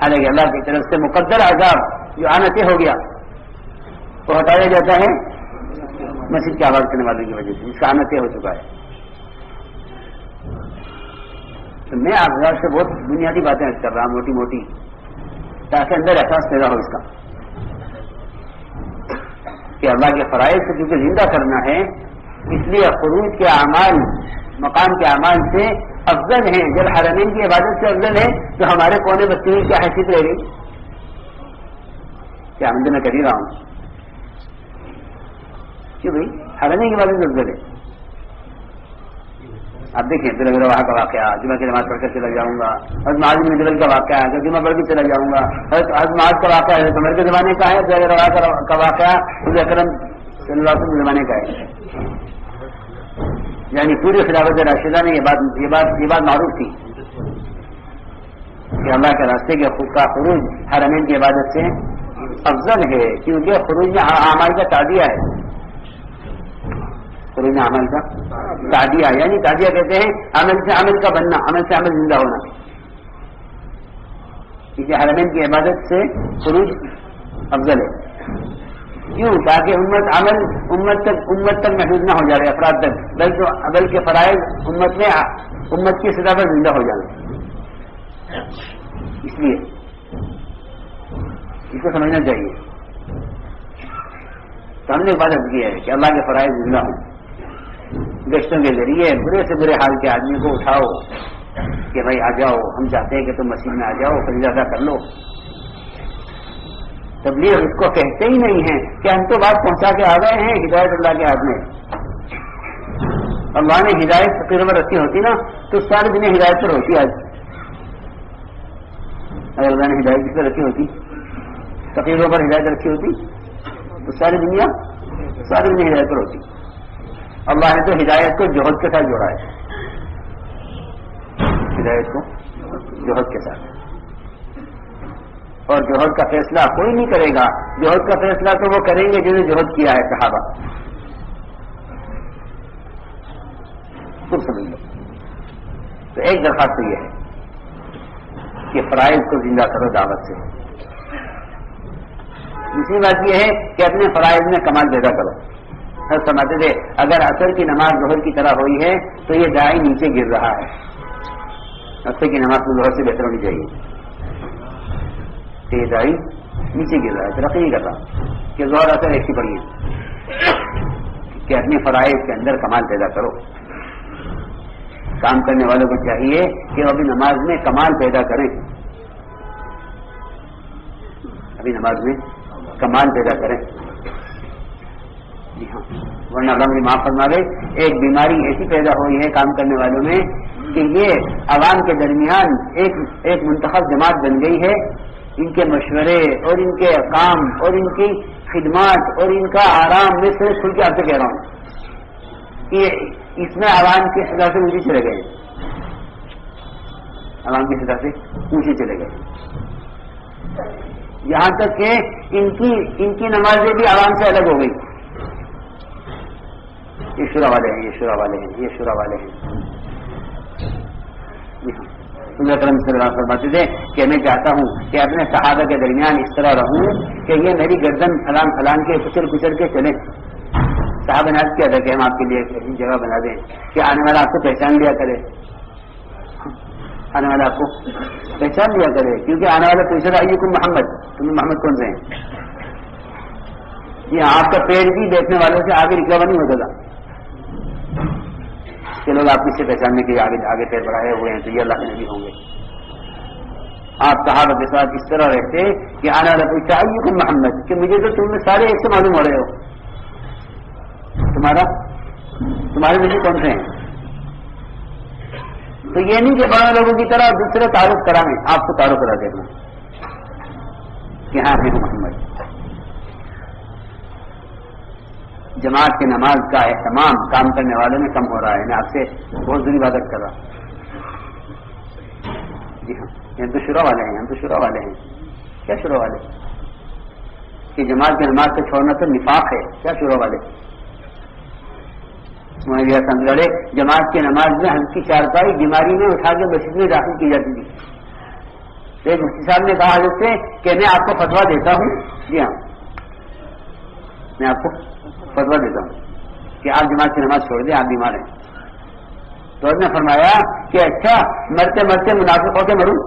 حالانکہ اللہ کی طرف سے مقدر عذاب جو آنا طے ہو گیا وہ ہٹایا جاتا ہے مسجد کی آواز کرنے والوں کی وجہ سے، جس کا آنا طے ہو چکا ہے. تو میں آپ سے بہت بنیادی باتیں کر رہا ہوں، موٹی موٹی، تاکہ اندر احساس پیدا ہو اس کا کہ اللہ کے فرائض کو کیونکہ زندہ کرنا ہے، اس لیے خروج کے اعمال مقام کے اعمال سے افضل ہیں. جب حرمین کی عبادت سے افضل ہے تو ہمارے کونے بستی میں کیا حیثیت رہ گئی؟ کیا ہم میں کر ہی رہا ہوں کیوں بھائی حرمین کی عبادت سے افضل ہے. آپ دیکھیں دل وہاں کا واقعہ، جمعہ کی نماز پڑھ کر چلا جاؤں گا. حضرت معاذ بن جبل کا واقعہ ہے، اگر جمعہ پڑھ کے چلا جاؤں گا. حضرت معاذ کا واقعہ ہے، عمر کے زمانے کا ہے. کا واقعہ حضور اکرم صلی اللہ علیہ وسلم زمانے کا ہے. یعنی پوری خلافت راشدہ میں یہ بات معروف تھی کہ اللہ کے راستے کے خود کا خروج حرمین کی عبادت سے افضل ہے، کیونکہ خروج میں اعمال کا تعدیہ ہے. خروج میں عمل کا تعدیہ، یعنی تعدیہ کہتے ہیں عمل سے عمل کا بننا، عمل سے عمل زندہ ہونا. کیونکہ حرمین کی عبادت سے خروج افضل ہے. کیوں؟ تاکہ امت تک محدود نہ ہو جائے، افراد تک، بلکہ فرائض امت کی سطح پر زندہ ہو جائے. اس لیے اس کو سمجھنا چاہیے. تو ہم نے عبادت کی ہے کہ اللہ کے فرائض زندہ ہوں. گشتوں کے ذریعے برے سے برے حال کے آدمی کو اٹھاؤ کہ بھائی آ جاؤ، ہم چاہتے ہیں کہ تم مسجد میں آ جاؤ، فریضہ ادا کر لو. تبلیغ اس کو کہتے ہی نہیں ہے کہ ہم تو بات پہنچا کے آ گئے ہیں. ہدایت اللہ کے ہاتھ میں. اللہ نے ہدایت فقیروں پر رکھی ہوتی نا تو ساری دنیا ہدایت پر ہوتی. آج اگر اللہ نے ہدایت کس پر رکھی ہوتی، فقیروں پر ہدایت رکھی ہوتی تو ساری دنیا ہدایت پر ہوتی. اللہ نے تو ہدایت کو جوہد کے ساتھ جوڑا ہے. ہدایت کو جوہد کے ساتھ، اور جوہد کا فیصلہ کوئی نہیں کرے گا. جوہد کا فیصلہ تو وہ کریں گے جنہوں نے جوہد کیا ہے، صحابہ. خود سمجھ لو. تو ایک درخواست تو یہ ہے کہ فرائض کو زندہ کرو دعوت سے. دوسری بات یہ ہے کہ اپنے فرائض میں کمال پیدا کرو. ہر سمجھتے تھے اگر عصر کی نماز ظہر کی طرح ہوئی ہے تو یہ دائی نیچے گر رہا ہے. ہفتے کی نماز تو ظہر سے بہتر ہونی چاہیے کہ یہ داڑھی نیچے گر رہا ہے، ترقی نہیں کر رہا کہ ظہر اثر ایسی پڑی ہے کہ اپنے فرائض کے اندر کمال پیدا کرو. کام کرنے والوں کو چاہیے کہ وہ ابھی نماز میں کمال پیدا کریں، ابھی نماز میں کمال پیدا کریں. جی ہاں، ورنہ اللہ مجھے معاف فرما دے، ایک بیماری ایسی پیدا ہوئی ہے کام کرنے والوں میں کہ یہ عوام کے درمیان ایک منتخب جماعت بن گئی ہے. ان کے مشورے اور ان کے کام اور ان کی خدمات اور ان کا آرام میں صرف کھل کے آپ سے کہہ رہا ہوں کہ اس میں عوام کی سزا سے اونچے چلے گئے، عوام کی سزا سے اونچے چلے گئے، یہاں تک کہ ان کی نمازیں بھی عوام سے الگ ہو گئی. یہ شورا والے ہیں، یہ شورا والے ہیں، یہ شورا والے ہیں. جی ہاں، رسول اکرم صلی اللہ علیہ وسلم فرماتے تھے کہ میں چاہتا ہوں کہ اپنے صحابہ کے درمیان اس طرح رہوں کہ یہ میری گردن پھلان پھلان کے کچل کچل کے چلیں. صحابہ نے عرض کیا تھا کہ ہم آپ کے لیے ایسی جگہ بنا دیں کہ آنے والا آپ کو پہچان لیا کرے، آنے والا آپ کو پہچان لیا کرے، کیونکہ آنے والا پوچھ رہا ہے کون محمد، تمہیں محمد کون سے ہیں. یہ آپ کا پیڑ بھی دیکھنے والوں سے آگے نکلا نہیں ہوتا تھا کہ لوگ آپ سے پہچاننے کے آگے پیر بڑھائے ہوئے ہیں تو یہ اللہ کے نبی ہوں گے. آپ صحابہ کے ساتھ اس طرح رہتے کہ آنے والا پوچھتا ہے کون محمد، کہ مجھے تو تم سارے ایک سے معلوم ہو رہے ہو، تمہارے نبی کون سے ہیں. تو یہ نہیں کہ بڑے لوگوں کی طرح دوسرے تعارف کرائیں، آپ کو تعارف کرا دینا کہ ہاں میں محمد. جماعت کی نماز کا اہتمام کام کرنے والوں میں کم ہو رہا ہے. میں آپ سے بہت بری عبادت کر رہا ہوں. جی ہاں، ہم تو شورا والے ہیں، ہم تو شورا والے ہیں. کیا شورا والے کہ جماعت کی نماز کو چھوڑنا تو نفاق ہے. کیا شورا والے سمجھے جماعت کی نماز میں ہلکی چارپائی بیماری میں اٹھا کے مسجد میں داخل کی جاتی تھی. ایک مفتی صاحب نے کہا حضرت سے کہ میں آپ کو فتویٰ دیتا ہوں. جی ہاں، میں آپ کو فتویٰ دیتا ہوں کہ آپ جماعت کی نماز چھوڑ دیں، آپ بیمار ہیں. تو اس نے فرمایا کہ اچھا مرتے مرتے منافق ہو کے مروں،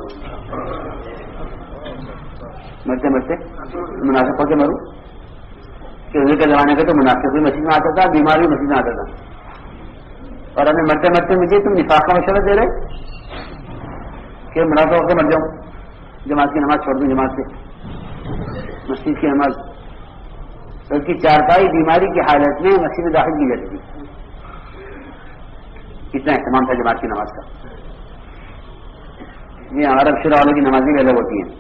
مرتے مرتے منافق ہو کے مروں. کہ حضور کے زمانے کا تو منافق بھی مسجد میں آتا تھا، بیمار بھی مسجد میں آتا تھا، اور ہمیں مرتے مرتے مجھے تم نفاق کا مشورہ دے رہے کہ منافق ہو کے مر جاؤں، جماعت کی نماز چھوڑ دوں، جماعت سے مسجد کی نماز. تو اس کی چارپائی بیماری کی حالت میں مسجد میں داخل کی جاتی تھی. کتنا اہتمام تھا جماعت کی نماز کا. یہ عرب شورا والوں کی نمازیں بھی الگ ہوتی ہیں.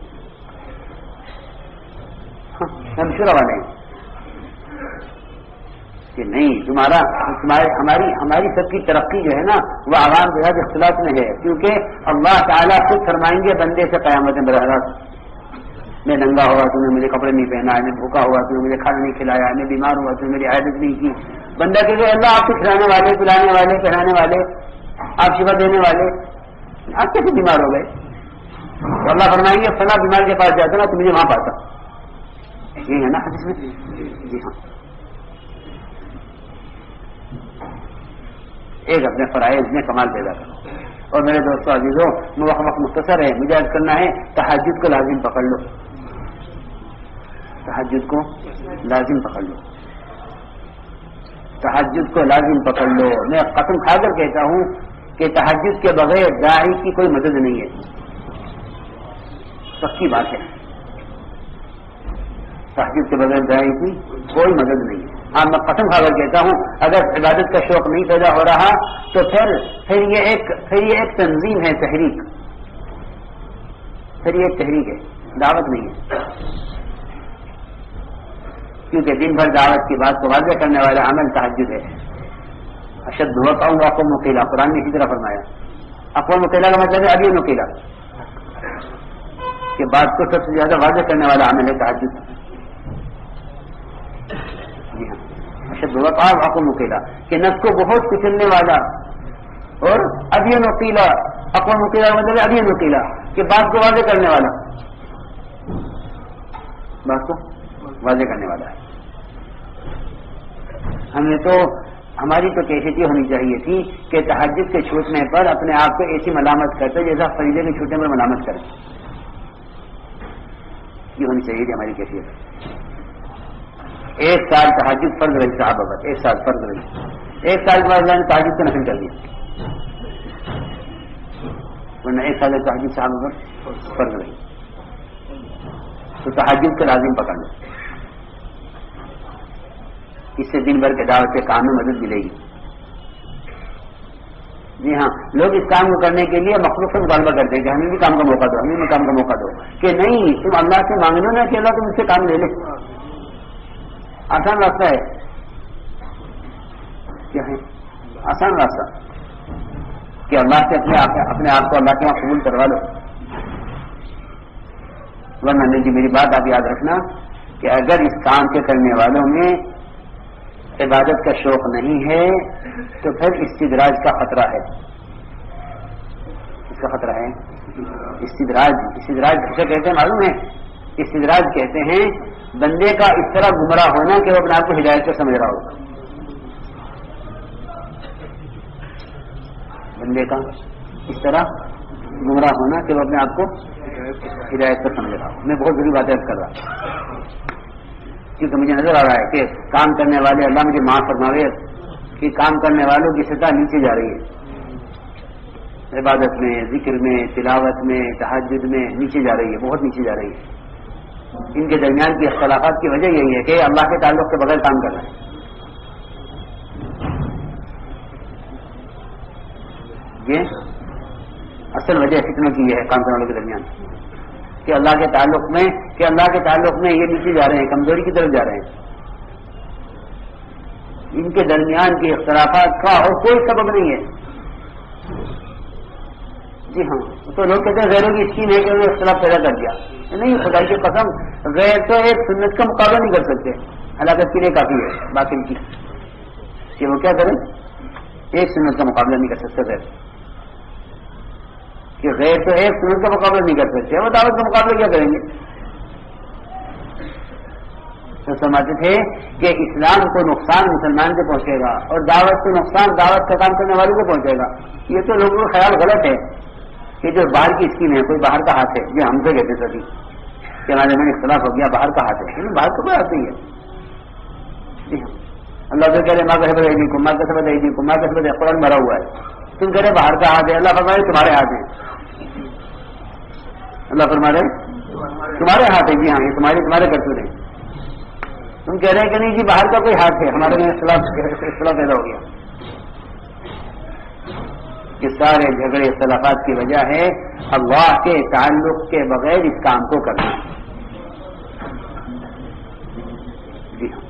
ہم شورا والے ہیں کہ نہیں، ہماری سب کی ترقی جو ہے نا وہ عوام کے ساتھ اختلاط میں ہے. کیونکہ اللہ تعالیٰ خود فرمائیں گے بندے سے قیامت میں براہ راست، میں ننگا ہوا تم نے مجھے کپڑے نہیں پہنا، میں بھوکا ہوا تم نے مجھے کھانا نہیں کھلایا، میں بیمار ہوا تم نے میری عیادت نہیں کی. بندہ کہ اللہ آپ کو کھلانے والے، پلانے والے، پہنانے والے، آپ شفا دینے والے، آپ کیسے بیمار ہو گئے؟ تو اللہ فرمائیں گے فلاں بیمار کے پاس جاتا نا تو مجھے وہاں پاتا. یہ ہے نا حدیث میں. جی ہاں، ایک اپنے فرائض میں کمال پیدا کرو. اور میرے دوستوں عزیزوں، وقت مختصر ہے، مجھے عرض کرنا ہے تہجد کو لازم پکڑ لو، تہجد کو لازم پکڑ لو، تہجد کو لازم پکڑ لو. میں قسم کھا کر کہتا ہوں کہ تہجد کے بغیر داعی کی کوئی مدد نہیں ہے. پکی بات ہے، تہجد کے بغیر داعی کی کوئی مدد نہیں ہے. ہاں، میں قسم کھا کر کہتا ہوں اگر عبادت کا شوق نہیں پیدا ہو رہا تو پھر یہ ایک تنظیم ہے، تحریک، پھر یہ ایک تحریک ہے، دعوت نہیں ہے. کیونکہ دن بھر دعوت کی بات کو واضح کرنے والا عمل تہجد ہے. اشد وقع اقوام مقیلا، قرآن نے اسی طرح فرمایا. اقوام مقیلا کا مطلب ہے ابھی مقیلا کہ بات کو سب سے زیادہ واضح کرنے والا عمل ہے تہجد. جی ہاں، اشد وقع اقوام مقیلا کہ نفس کو بہت کچلنے والا، اور ابھی مقیلا، اقوام مقیلا کا مطلب ہے ابھی مقیلا کہ بات کو واضح کرنے والا، بات کو واضح کرنے والا ہے. ہمیں تو ہماری تو کیفیت یہ ہونی چاہیے تھی کہ تہجد کے چھوٹنے پر اپنے آپ کو ایسی ملامت کرتے جیسا فریضے کے چھوٹنے پر ملامت کریں. یہ ہونی چاہیے تھی ہماری کیفیت. 1 سال تہجد فرض رہی صحابہ پر، 1 سال فرض رہی. 1 سال کے بعد اللہ نے تہجد کو نفل کر دیا، ورنہ 1 سال تہجد صحابہ پر فرض رہی. تو تہجد کو لازم پکڑ لیں، اس سے دن بھر کے دعوت کے کام میں مدد ملے گی. جی ہاں، لوگ اس کام کو کرنے کے لیے مخلوق سے مطالبہ کرتے ہیں کہ ہمیں بھی کام کا موقع دو، ہمیں بھی کام کا موقع دو. کہ نہیں، تم اللہ سے مانگنا نا کہ اللہ تم اس سے کام لے لے. آسان راستہ ہے. کیا ہے آسان راستہ؟ کہ اللہ سے اپنے آپ کو اللہ کے وہاں قبول کروا لو. ورنہ نہیں جی، میری بات آپ یاد رکھنا کہ اگر اس کام کے کرنے والوں میں عبادت کا شوق نہیں ہے تو پھر استدراج کا خطرہ ہے. اس کا خطرہ ہے استدراج. استدراج کسے کہتے ہیں معلوم ہے؟ استدراج کہتے ہیں بندے کا اس طرح گمراہ ہونا کہ وہ اپنے آپ کو ہدایت سے سمجھ رہا ہو. بندے کا اس طرح گمراہ ہونا کہ وہ اپنے آپ کو ہدایت سے سمجھ رہا ہو. میں بہت بڑی باتیں کر رہا ہوں کیونکہ مجھے نظر آ رہا ہے کہ کام کرنے والے، اللہ مجھے معاف فرماوے، کہ کام کرنے والوں کی سطح نیچے جا رہی ہے. عبادت میں، ذکر میں، تلاوت میں، تہجد میں نیچے جا رہی ہے، بہت نیچے جا رہی ہے. ان کے درمیان کی اختلافات کی وجہ یہی ہے کہ اللہ کے تعلق کے بغیر کام کر رہے ہیں. یہ اصل وجہ فتنوں کی یہ ہے کام کرنے والوں کے درمیان کہ اللہ کے تعلق میں یہ نیچے جا رہے ہیں، کمزوری کی طرف جا رہے ہیں. ان کے درمیان کی اختلافات کا اور کوئی سبب نہیں ہے. جی ہاں، تو لوگ کہتے ہیں غیروں کی اسکیم ہے کہ انہوں نے اختلاف پیدا کر دیا. نہیں، خدا کی قسم، غیر تو ایک سنت کا مقابلہ نہیں کر سکتے. ہلاکت کے لیے کافی ہے باقی کی کہ وہ کیا کریں، ایک سنت کا مقابلہ نہیں کر سکتے. کہ غیر تو ایک سنت کا مقابلہ نہیں کر سکتے، وہ دعوت کا مقابلہ کیا کریں گے؟ تو سمجھتے تھے کہ اسلام کو نقصان مسلمان سے پہنچے گا اور دعوت کو نقصان دعوت کا کام کرنے والوں کو پہنچے گا. یہ تو لوگوں کا خیال غلط ہے کہ جو باہر کی اسکیم ہے، کوئی باہر کا ہاتھ ہے. یہ ہم سے کہتے سبھی کہ ہمارے میں اختلاف ہو گیا، باہر کا ہاتھ ہے. باہر کا کوئی ہاتھ نہیں ہے. جی ہاں، اللہ تو کہہ رہے ماں کا سبت ہے، ماں کا سبت ہے، ماں کا سبت ہے، قرآن بھرا ہوا ہے. تم کہہ رہے باہر کا ہاتھ ہے، اللہ فرمائے تمہارے ہاتھ ہے. اللہ فرمائے تمہارے ہاتھ ہے. جی ہاں، یہ تمہارے کرتوت ہیں. تم کہہ رہے ہیں کہ نہیں جی باہر کا کوئی ہاتھ ہے، ہمارے میں اختلاف پیدا ہو گیا. کہ سارے جھگڑے اختلافات کی وجہ ہے اللہ کے تعلق کے بغیر اس کام کو کرنا. جی ہاں،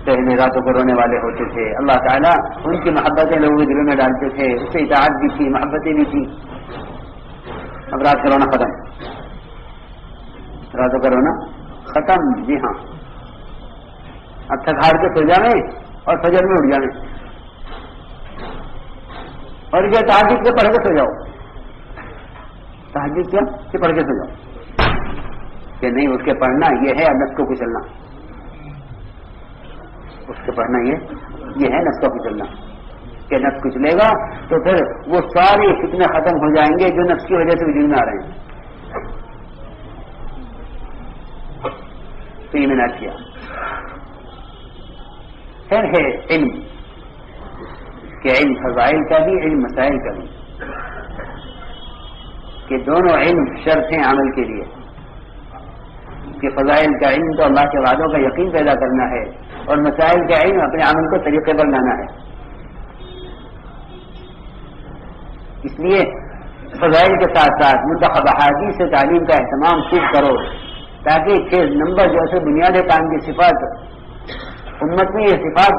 پہلے راتوں کو رونے والے ہوتے تھے، اللہ تعالیٰ ان کی محبتیں لوگوں کے دلوں میں ڈالتے تھے، اس سے اطاعت بھی تھی، محبتیں بھی تھی. اب رات کا رونا ختم، راتوں کا رونا ختم. جی ہاں، اب تھک ہار کے سو جانے اور فجر میں اٹھ جانے اور یہ تہجد کے پڑھ کے سو جاؤ. تہجد کیا کہ پڑھ کے سو جاؤ؟ کہ نہیں، اس کے پڑھنا یہ ہے نفس کو کچلنا. اس کے پڑھنا یہ ہے نفس کو کچلنا. کہ نفس کچلے گا تو پھر وہ سارے فتنے ختم ہو جائیں گے جو نفس کی وجہ سے وجود میں آ رہے ہیں. تو یہ میں نے کیا. پھر ہے علم، کہ علم فضائل کا بھی، علم مسائل کا بھی، کہ دونوں علم شرط ہیں عمل کے لیے. کہ فضائل کا علم تو اللہ کے وعدوں کا یقین پیدا کرنا ہے اور مسائل کا علم اپنے عمل کو طریقے پر لانا ہے. اس لیے فضائل کے ساتھ ساتھ منتخب احادیث سے تعلیم کا اہتمام خوب کرو تاکہ 6 نمبر جیسے بنیادی کام کی صفات امت میں یہ صفات